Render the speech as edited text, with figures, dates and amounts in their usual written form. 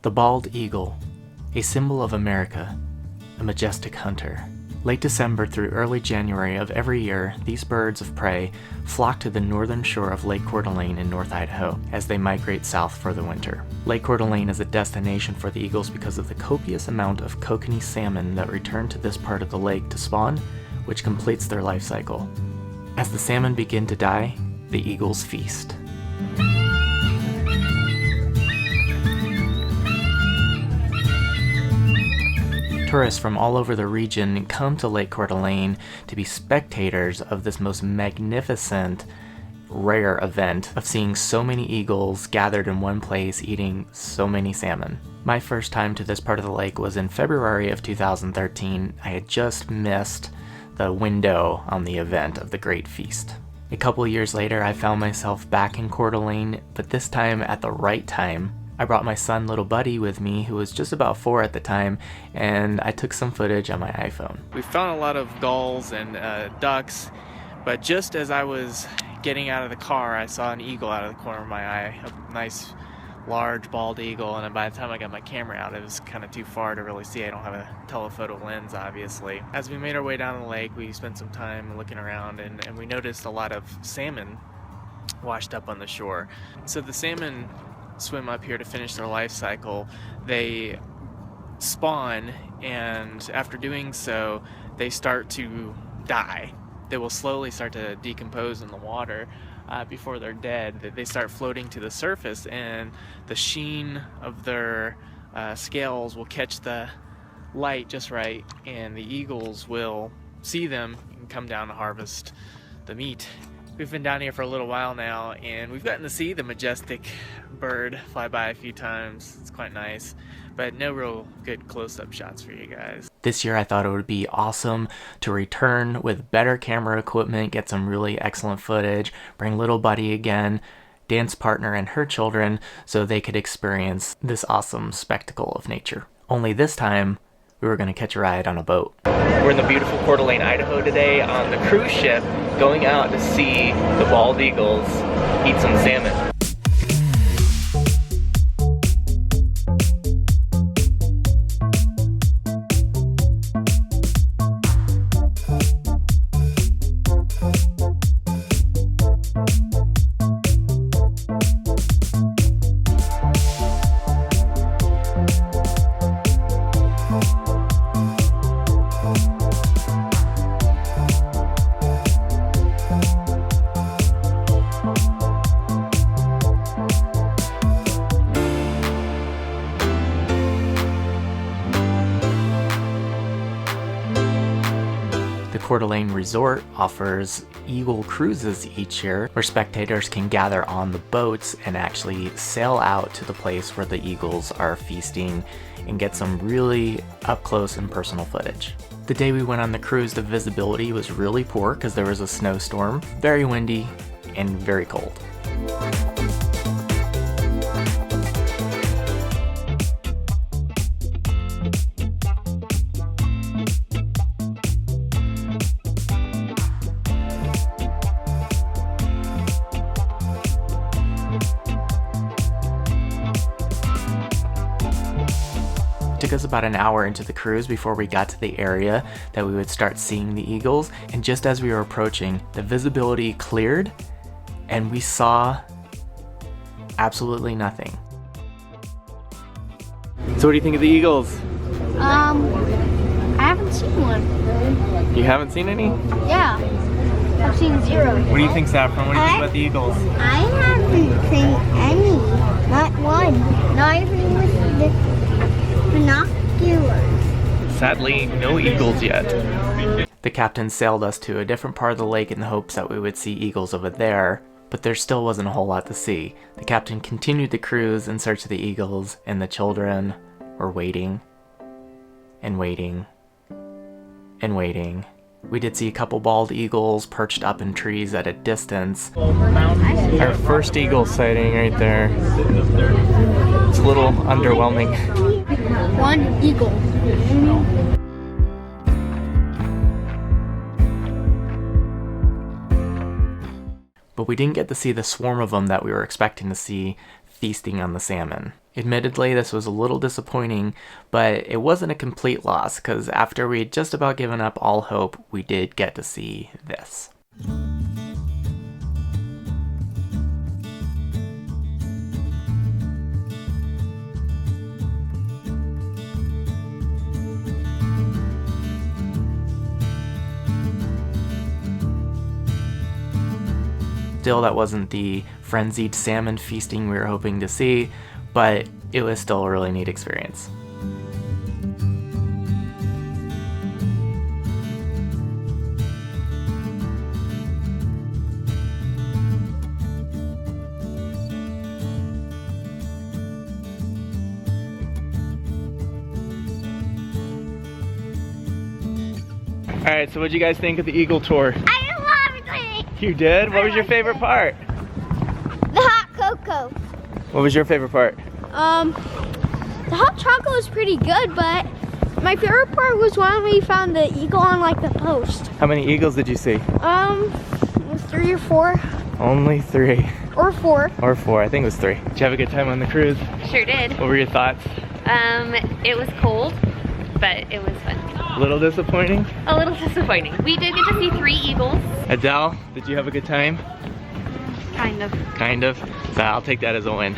The bald eagle, a symbol of America, a majestic hunter. Late December through early January of every year, these birds of prey flock to the northern shore of Lake Coeur in North Idaho as they migrate south for the winter. Lake Coeur is a destination for the eagles because of the copious amount of Kokanee salmon that return to this part of the lake to spawn, which completes their life cycle. As the salmon begin to die, the eagles feast. Tourists from all over the region come to Lake Coeur to be spectators of this most magnificent, rare event of seeing so many eagles gathered in one place eating so many salmon. My first time to this part of the lake was in February of 2013. I had just missed the window on the event of the Great Feast. A couple years later, I found myself back in Coeur d'Alene, but this time at the right time. I brought my son, little buddy, with me, who was just about 4 at the time, and I took some footage on my iPhone. We found a lot of gulls and ducks, but just as I was getting out of the car, I saw an eagle out of the corner of my eye, a nice, large, bald eagle, and by the time I got my camera out, it was kind of too far to really see. I don't have a telephoto lens, obviously. As we made our way down the lake, we spent some time looking around, and we noticed a lot of salmon washed up on the shore. So the salmon swim up here to finish their life cycle. They spawn, and after doing so, they start to die. They will slowly start to decompose in the water before they're dead. They start floating to the surface, and the sheen of their scales will catch the light just right, and the eagles will see them and come down to harvest the meat. We've been down here for a little while now, and we've gotten to see the majestic bird fly by a few times. It's quite nice, but no real good close-up shots for you guys. This year I thought it would be awesome to return with better camera equipment, get some really excellent footage, bring little buddy again, dance partner and her children, so they could experience this awesome spectacle of nature. Only this time, we were going to catch a ride on a boat. We're in the beautiful Coeur d'Alene, Idaho today on the cruise ship, going out to see the bald eagles eat some salmon. Coeur d'Alene Resort offers eagle cruises each year where spectators can gather on the boats and actually sail out to the place where the eagles are feasting and get some really up close and personal footage. The day we went on the cruise, the visibility was really poor because there was a snowstorm, very windy and very cold. It took us about an hour into the cruise before we got to the area that we would start seeing the eagles, and just as we were approaching, the visibility cleared and we saw absolutely nothing. So what do you think of the eagles? I haven't seen one. You haven't seen any? Yeah, I've seen 0. What do you think, Saffron? What do you think about the eagles? I haven't seen any, not one, not even with the binoculars. Sadly, no eagles yet. The captain sailed us to a different part of the lake in the hopes that we would see eagles over there, but there still wasn't a whole lot to see. The captain continued the cruise in search of the eagles, and the children were waiting and waiting and waiting. We did see a couple bald eagles perched up in trees at a distance. Our first eagle sighting right there. It's a little underwhelming. One eagle. But we didn't get to see the swarm of them that we were expecting to see feasting on the salmon. Admittedly, this was a little disappointing, but it wasn't a complete loss because after we had just about given up all hope, we did get to see this. Still, that wasn't the frenzied salmon feasting we were hoping to see, but it was still a really neat experience. All right, so what'd you guys think of the Eagle tour? I loved it! You did? What was your favorite part? The hot cocoa. What was your favorite part? The hot chocolate was pretty good, but my favorite part was when we found the eagle on like the post. How many eagles did you see? 3 or 4. Only 3. Or 4. Or 4, I think it was 3. Did you have a good time on the cruise? Sure did. What were your thoughts? It was cold, but it was fun. A little disappointing? A little disappointing. We did get to see 3 eagles. Adele, did you have a good time? Kind of. Kind of. So I'll take that as a win.